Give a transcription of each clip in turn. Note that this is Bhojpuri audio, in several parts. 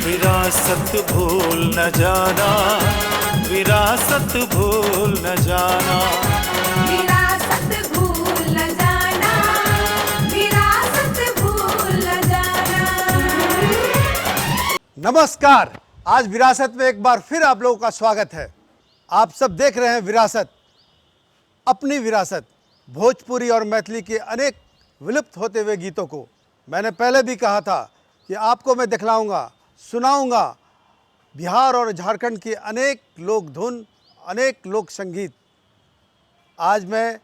विरासत भूल न जाना, विरासत भूल न जाना, विरासत भूल न जाना, विरासत भूल न जाना। नमस्कार, आज विरासत में एक बार फिर आप लोगों का स्वागत है। आप सब देख रहे हैं विरासत, अपनी विरासत, भोजपुरी और मैथिली के अनेक विलुप्त होते हुए गीतों को। मैंने पहले भी कहा था कि आपको मैं दिखलाऊंगा, सुनाऊंगा बिहार और झारखंड के अनेक लोक धुन, अनेक लोक संगीत। आज मैं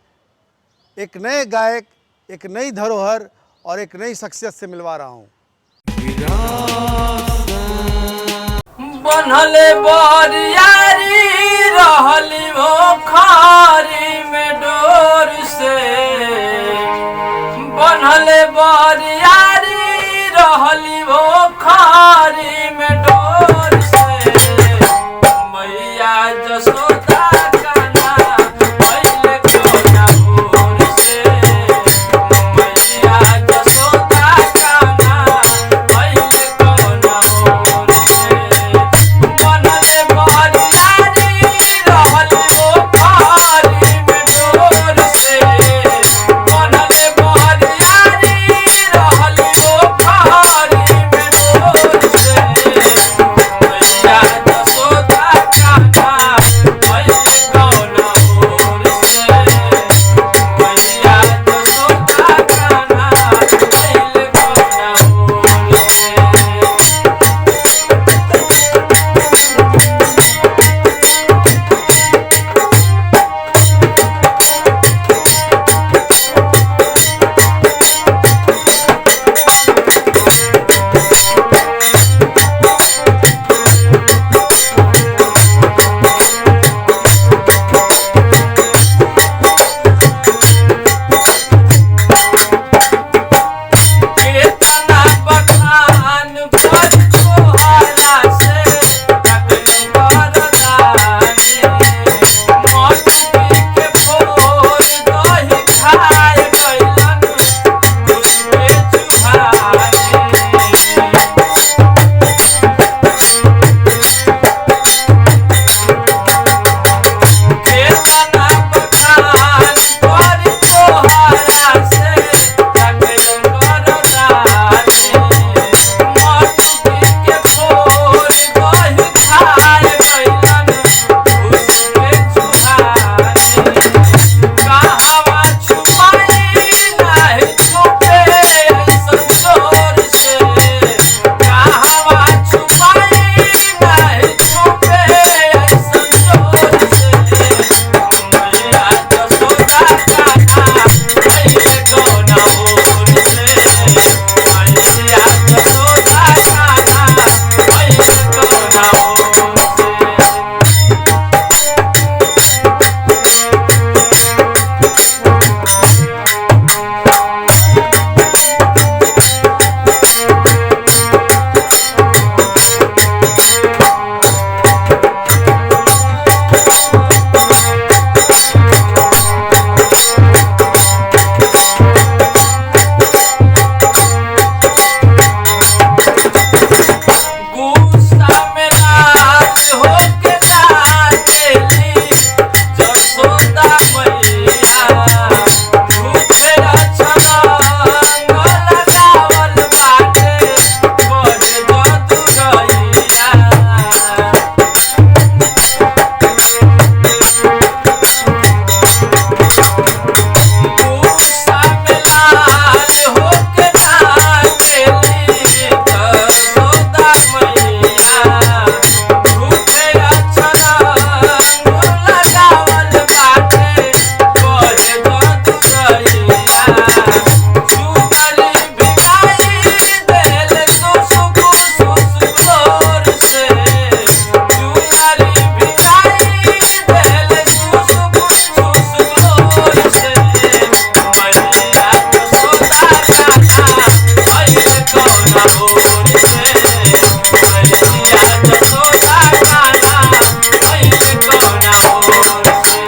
एक नए गायक, एक नई धरोहर और एक नई शख्सियत से मिलवा रहा हूँ। बनले बरियारी रहली वो खारी में डोर से, बनले बरियारी रहली वो खारी में डोर से, मैया जसोदा काना पहले कोना भोर से, मैया जसोदा काना पहले कोना भोर से, बनले बरियारी रहली वो खारी में डोर से, बनले बरियारी रहली वो खारी में डोर से, मैया जसोदा काना पहले कोना भोर से, मैया जसोदा काना पहले कोना भोर से। केतना बखान पर तोहरा से लगली बरदानी, मटकी के फोर दही खाए गइलन उसके चुहानी। केतना बखान पर तोहरा से लगली बरदानी, मटकी के फोर दही खाए गइलन उसके चुहानी। कहवा छुपाई नाही छुपे ऐसन चोर से, कहवा छुपाई नाही छुपे ऐसन चोर से, मैया जसोदा काना पहले कोना भोर से, मैया जसोदा काना पहले कोना भोर से। गुस्सा में रात होके नाचेली जसोदा मैया, झूठे छलांग लगावल बाटे बड़े जदुरैया। गुस्सा में लाल होके नाचेली जसोदा मैया, झूठे छलांग लगावल बाटे बड़े जदुरैया। चुगली भिगाई देल सुसुक सुसुक लोर से, चुगली भिगाई देल सुसुक सुसुक लोर से, मैया जसोदा काना पहले कोना भोर से, मैया जसोदा काना पहले कोना भोर से।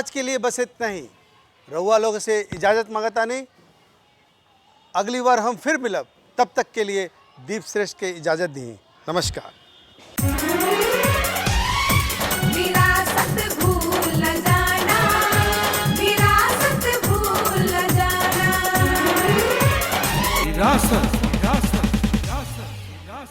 आज के लिए बस इतना ही। रउआ लोग से इजाज़त मांगता नहीं, अगली बार हम फिर मिलब। तब तक के लिए दीप श्रेष्ठ के इजाज़त दी। नमस्कार। विरासत भूल न जाना, विरासत भूल न जाना। विरासत